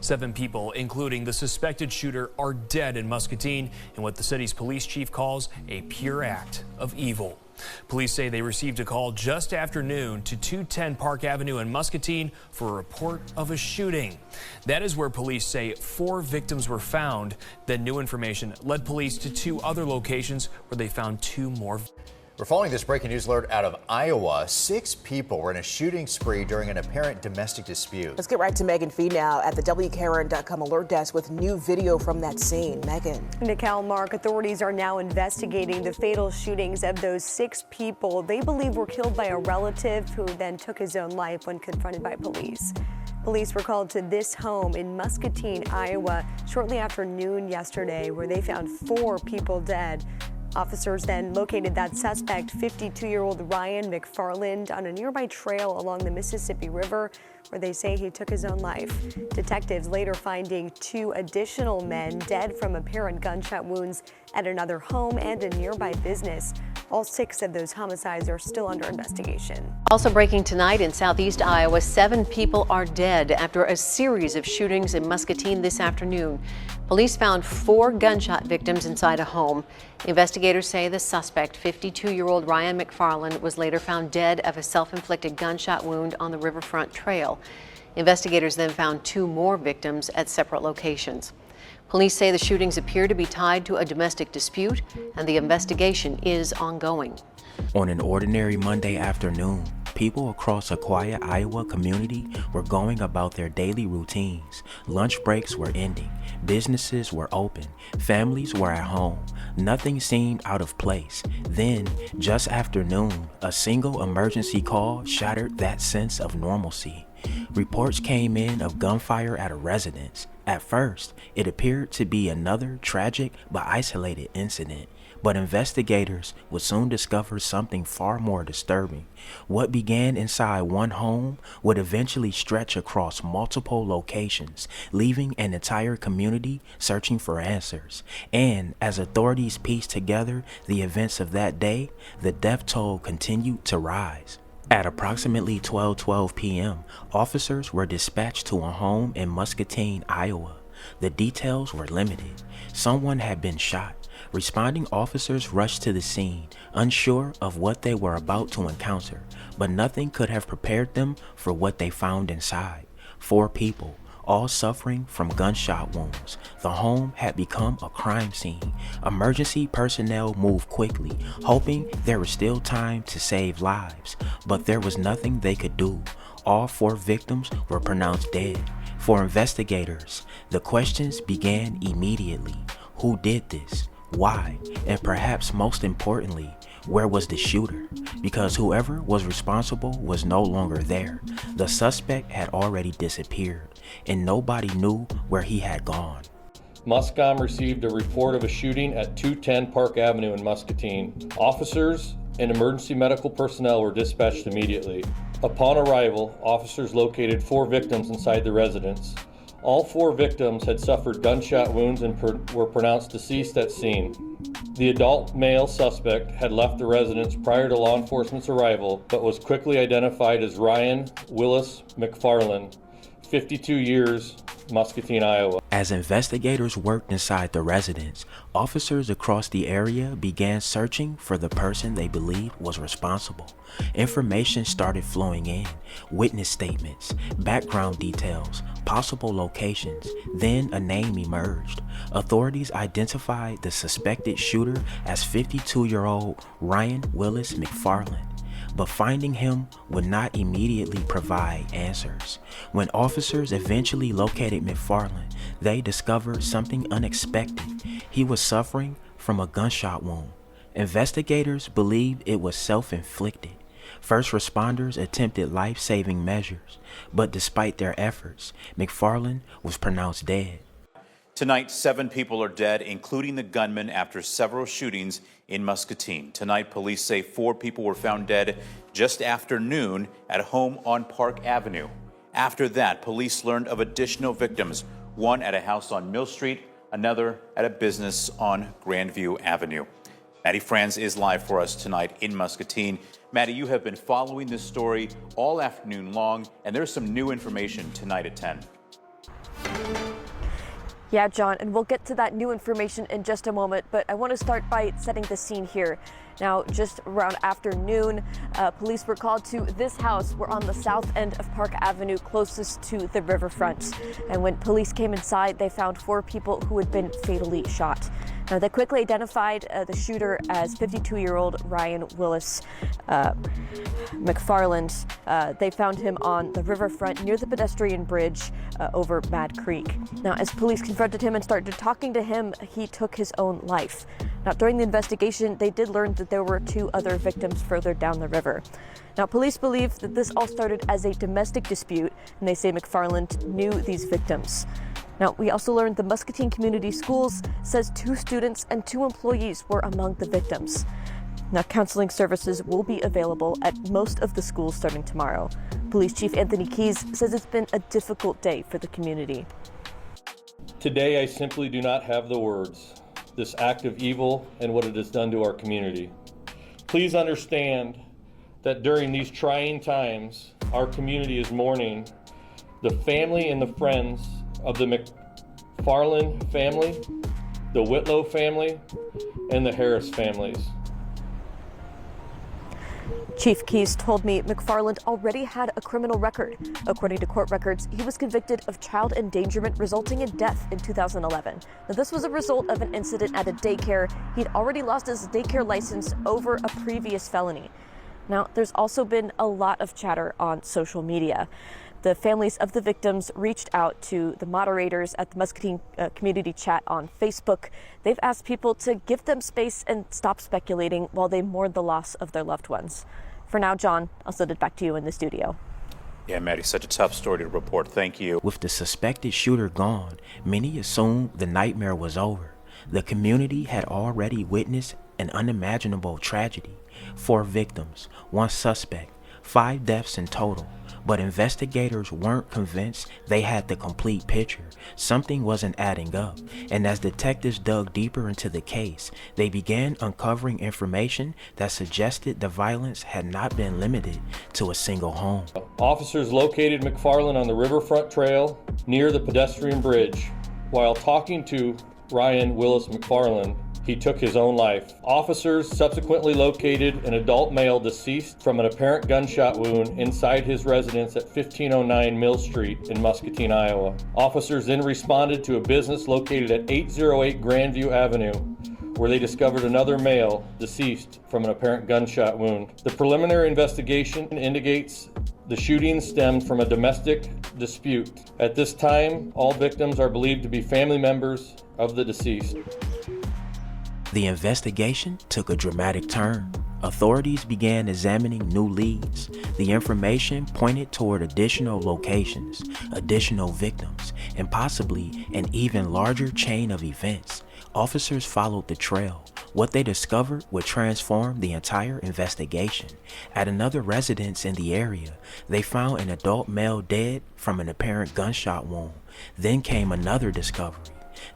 7 people, including the suspected shooter, are dead in Muscatine in what the city's police chief calls a pure act of evil. Police say they received a call just after noon to 210 Park Avenue in Muscatine for a report of a shooting. That is where police say 4 victims were found. Then new information led police to 2 other locations where they found 2 more. We're following this breaking news alert out of Iowa. 6 people were in a shooting spree during an apparent domestic dispute. Let's get right to Megan Fee now at the WKRN.com alert desk with new video from that scene. Megan. Nicole, Mark, authorities are now investigating the fatal shootings of those 6 people they believe were killed by a relative who then took his own life when confronted by police. Police were called to this home in Muscatine, Iowa, shortly after noon yesterday, where they found 4 people dead. Officers then located that suspect, 52-year-old Ryan McFarland, on a nearby trail along the Mississippi River, where they say he took his own life. Detectives later finding 2 additional men dead from apparent gunshot wounds at another home and a nearby business. All 6 of those homicides are still under investigation. Also breaking tonight in southeast Iowa, 7 people are dead after a series of shootings in Muscatine this afternoon. Police found 4 gunshot victims inside a home. Investigators say the suspect, 52-year-old Ryan McFarland, was later found dead of a self-inflicted gunshot wound on the riverfront trail. Investigators then found 2 more victims at separate locations. Police say the shootings appear to be tied to a domestic dispute, and the investigation is ongoing. On an ordinary Monday afternoon, people across a quiet Iowa community were going about their daily routines. Lunch breaks were ending, businesses were open, families were at home. Nothing seemed out of place. Then, just after noon, a single emergency call shattered that sense of normalcy. Reports came in of gunfire at a residence. At first, it appeared to be another tragic but isolated incident. But investigators would soon discover something far more disturbing. What began inside one home would eventually stretch across multiple locations, leaving an entire community searching for answers. And as authorities pieced together the events of that day, the death toll continued to rise. At approximately 12:12 p.m., officers were dispatched to a home in Muscatine, Iowa. The details were limited. Someone had been shot. Responding officers rushed to the scene, unsure of what they were about to encounter, but nothing could have prepared them for what they found inside. 4 people, all suffering from gunshot wounds. The home had become a crime scene. Emergency personnel moved quickly, hoping there was still time to save lives, but there was nothing they could do. All 4 victims were pronounced dead. For investigators, the questions began immediately. Who did this? Why? And perhaps most importantly, where was the shooter? Because whoever was responsible was no longer there. The suspect had already disappeared, and nobody knew where he had gone. Muscom received a report of a shooting at 210 Park Avenue in Muscatine. Officers and emergency medical personnel were dispatched immediately. Upon arrival, officers located 4 victims inside the residence. All 4 victims had suffered gunshot wounds and were pronounced deceased at scene. The adult male suspect had left the residence prior to law enforcement's arrival, but was quickly identified as Ryan Willis McFarland, 52 years, Muscatine, Iowa. As investigators worked inside the residence, officers across the area began searching for the person they believed was responsible. Information started flowing in: witness statements, background details, possible locations. Then a name emerged. Authorities identified the suspected shooter as 52-year-old Ryan Willis McFarland. But finding him would not immediately provide answers. When officers eventually located McFarland, they discovered something unexpected. He was suffering from a gunshot wound. Investigators believed it was self-inflicted. First responders attempted life-saving measures, but despite their efforts, McFarland was pronounced dead. Tonight, 7 people are dead, including the gunman, after several shootings in Muscatine. Tonight, police say 4 people were found dead just after noon at a home on Park Avenue. After that, police learned of additional victims, one at a house on Mill Street, another at a business on Grandview Avenue. Maddie Franz is live for us tonight in Muscatine. Maddie, you have been following this story all afternoon long, and there's some new information tonight at 10. Yeah, John, and we'll get to that new information in just a moment, but I want to start by setting the scene here. Now, just around afternoon, police were called to this house. We're on the south end of Park Avenue, closest to the riverfront. And when police came inside, they found 4 people who had been fatally shot. Now, they quickly identified the shooter as 52-year-old Ryan Willis McFarland. They found him on the riverfront near the pedestrian bridge over Mad Creek. Now, as police confronted him and started talking to him, he took his own life. Now, during the investigation, they did learn that there were 2 other victims further down the river. Now, police believe that this all started as a domestic dispute, and they say McFarland knew these victims. Now, we also learned the Muscatine Community Schools says 2 students and 2 employees were among the victims. Now, counseling services will be available at most of the schools starting tomorrow. Police Chief Anthony Keyes says it's been a difficult day for the community. Today, I simply do not have the words. This act of evil and what it has done to our community. Please understand that during these trying times, our community is mourning the family and the friends of the McFarland family, the Whitlow family, and the Harris families. Chief Keyes told me McFarland already had a criminal record. According to court records, he was convicted of child endangerment resulting in death in 2011. Now, this was a result of an incident at a daycare. He'd already lost his daycare license over a previous felony. Now, there's also been a lot of chatter on social media. The families of the victims reached out to the moderators at the Muscatine community chat on Facebook. They've asked people to give them space and stop speculating while they mourn the loss of their loved ones. For now, John, I'll send it back to you in the studio. Yeah, Maddie, such a tough story to report. Thank you. With the suspected shooter gone, many assumed the nightmare was over. The community had already witnessed an unimaginable tragedy. 4 victims, 1 suspect, 5 deaths in total. But investigators weren't convinced they had the complete picture. Something wasn't adding up. And as detectives dug deeper into the case, they began uncovering information that suggested the violence had not been limited to a single home. Officers located McFarland on the riverfront trail near the pedestrian bridge. While talking to Ryan Willis McFarland, he took his own life. Officers subsequently located an adult male deceased from an apparent gunshot wound inside his residence at 1509 Mill Street in Muscatine, Iowa. Officers then responded to a business located at 808 Grandview Avenue, where they discovered another male deceased from an apparent gunshot wound. The preliminary investigation indicates the shooting stemmed from a domestic dispute. At this time, all victims are believed to be family members of the deceased. The investigation took a dramatic turn. Authorities began examining new leads. The information pointed toward additional locations, additional victims, and possibly an even larger chain of events. Officers followed the trail. What they discovered would transform the entire investigation. At another residence in the area, they found an adult male dead from an apparent gunshot wound. Then came another discovery,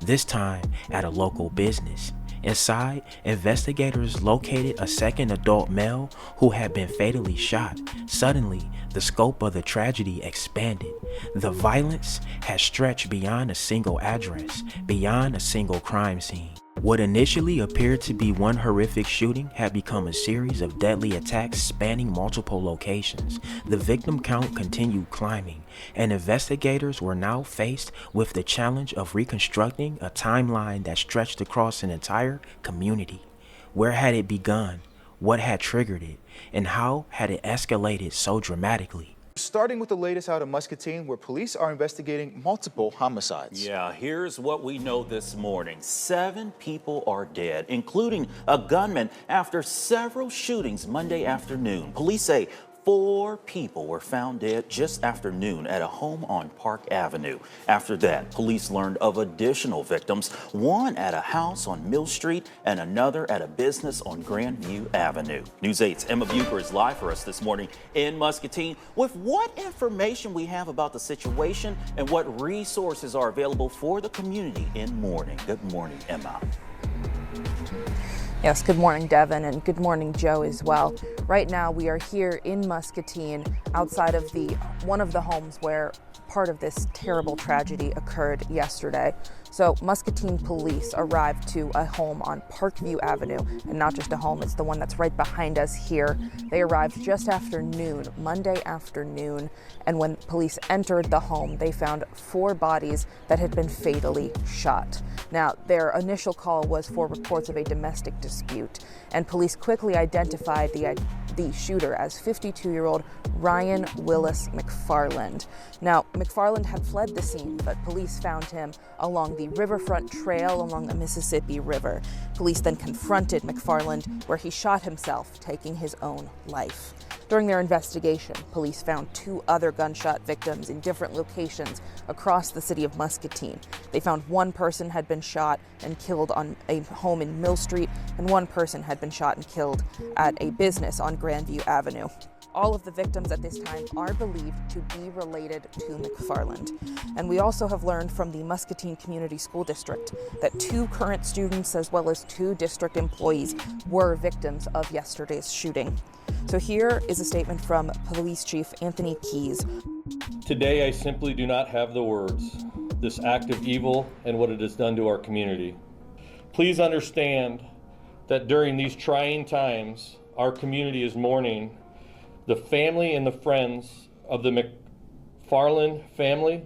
this time at a local business. Inside, investigators located a second adult male who had been fatally shot. Suddenly, the scope of the tragedy expanded. The violence had stretched beyond a single address, beyond a single crime scene. What initially appeared to be one horrific shooting had become a series of deadly attacks spanning multiple locations. The victim count continued climbing, and investigators were now faced with the challenge of reconstructing a timeline that stretched across an entire community. Where had it begun? What had triggered it? And how had it escalated so dramatically? Starting with the latest out of Muscatine, where police are investigating multiple homicides. Yeah, here's what we know this morning. 7 people are dead, including a gunman, after several shootings Monday afternoon. Police say 4 people were found dead just after noon at a home on Park Avenue. After that, police learned of additional victims, one at a house on Mill Street and another at a business on Grandview Avenue. News 8's Emma Bucher is live for us this morning in Muscatine with what information we have about the situation and what resources are available for the community in mourning. Good morning, Emma. Yes, good morning, Devin, and good morning, Joe, as well. Right now, we are here in Muscatine, outside of one of the homes where part of this terrible tragedy occurred yesterday. So Muscatine police arrived to a home on Parkview Avenue, and not just a home, it's the one that's right behind us here. They arrived just after noon, Monday afternoon, and when police entered the home, they found 4 bodies that had been fatally shot. Now, their initial call was for reports of a domestic dispute, and police quickly identified the shooter as 52-year-old Ryan Willis McFarland. Now, McFarland had fled the scene, but police found him along the riverfront trail along the Mississippi River. Police then confronted McFarland, where he shot himself, taking his own life. During their investigation, police found 2 other gunshot victims in different locations across the city of Muscatine. They found 1 person had been shot and killed on a home in Mill Street, and 1 person had been shot and killed at a business on Grandview Avenue. All of the victims at this time are believed to be related to McFarland. And we also have learned from the Muscatine Community School District that 2 current students as well as 2 district employees were victims of yesterday's shooting. So here is a statement from Police Chief Anthony Keys. Today, I simply do not have the words, this act of evil and what it has done to our community. Please understand that during these trying times, our community is mourning the family and the friends of the McFarland family,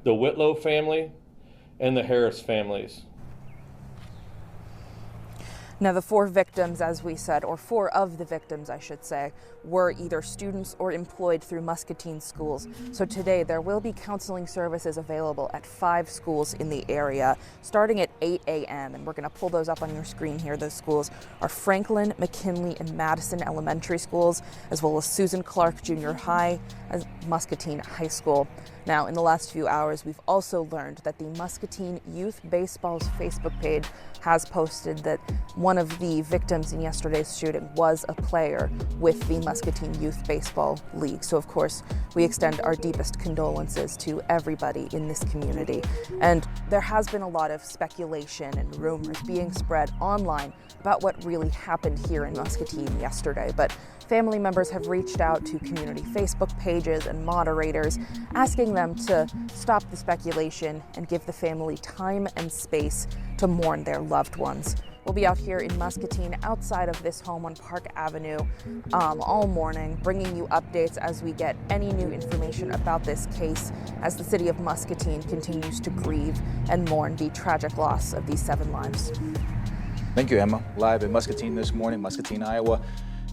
the Whitlow family, and the Harris families. Now, the 4 victims, as we said, or 4 of the victims, I should say, were either students or employed through Muscatine schools. So today, there will be counseling services available at 5 schools in the area, starting at 8 a.m. And we're going to pull those up on your screen here. Those schools are Franklin, McKinley, and Madison Elementary Schools, as well as Susan Clark Junior High, as Muscatine High School. Now, in the last few hours, we've also learned that the Muscatine Youth Baseball's Facebook page has posted that one of the victims in yesterday's shooting was a player with the Muscatine Youth Baseball League. So, of course, we extend our deepest condolences to everybody in this community. And there has been a lot of speculation and rumors being spread online about what really happened here in Muscatine yesterday. But family members have reached out to community Facebook pages and moderators, asking them to stop the speculation and give the family time and space to mourn their loved ones. We'll be out here in Muscatine outside of this home on Park Avenue all morning, bringing you updates as we get any new information about this case, as the city of Muscatine continues to grieve and mourn the tragic loss of these 7 lives. Thank you, Emma. Live in Muscatine this morning, Muscatine, Iowa.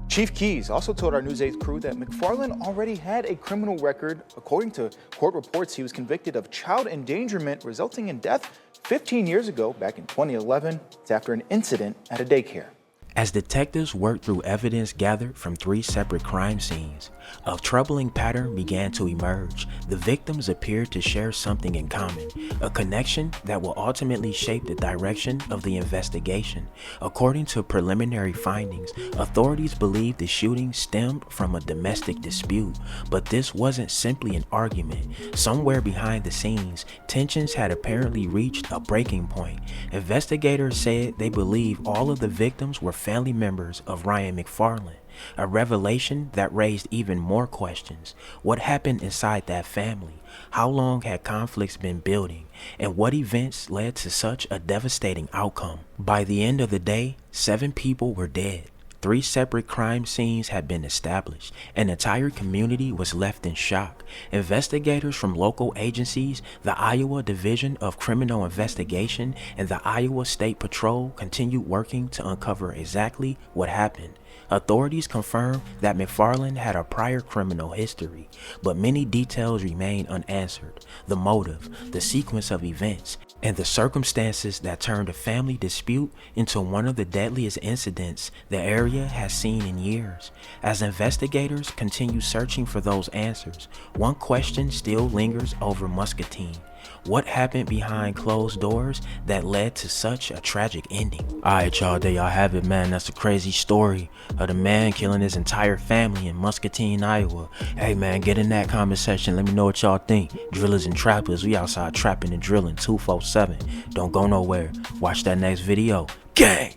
Chief Keys also told our News 8 crew that McFarland already had a criminal record. According to court reports, he was convicted of child endangerment resulting in death 15 years ago, back in 2011. It's after an incident at a daycare. As detectives worked through evidence gathered from 3 separate crime scenes, a troubling pattern began to emerge. The victims appeared to share something in common, a connection that will ultimately shape the direction of the investigation. According to preliminary findings, authorities believe the shooting stemmed from a domestic dispute, but this wasn't simply an argument. Somewhere behind the scenes, tensions had apparently reached a breaking point. Investigators said they believe all of the victims were family members of Ryan McFarland, a revelation that raised even more questions. What happened inside that family? How long had conflicts been building? And what events led to such a devastating outcome? By the end of the day, 7 people were dead. 3 separate crime scenes had been established. An entire community was left in shock. Investigators from local agencies, the Iowa Division of Criminal Investigation, and the Iowa State Patrol continued working to uncover exactly what happened. Authorities confirmed that McFarland had a prior criminal history, but many details remain unanswered. The motive, the sequence of events, and the circumstances that turned a family dispute into one of the deadliest incidents the area has seen in years. As investigators continue searching for those answers, one question still lingers over Muscatine. What happened behind closed doors that led to such a tragic ending? Alright, y'all, there y'all have it, man. That's a crazy story of the man killing his entire family in Muscatine, Iowa. Hey, man, get in that comment section. Let me know what y'all think. Drillers and trappers, we outside trapping and drilling 247. Don't go nowhere. Watch that next video. Gang!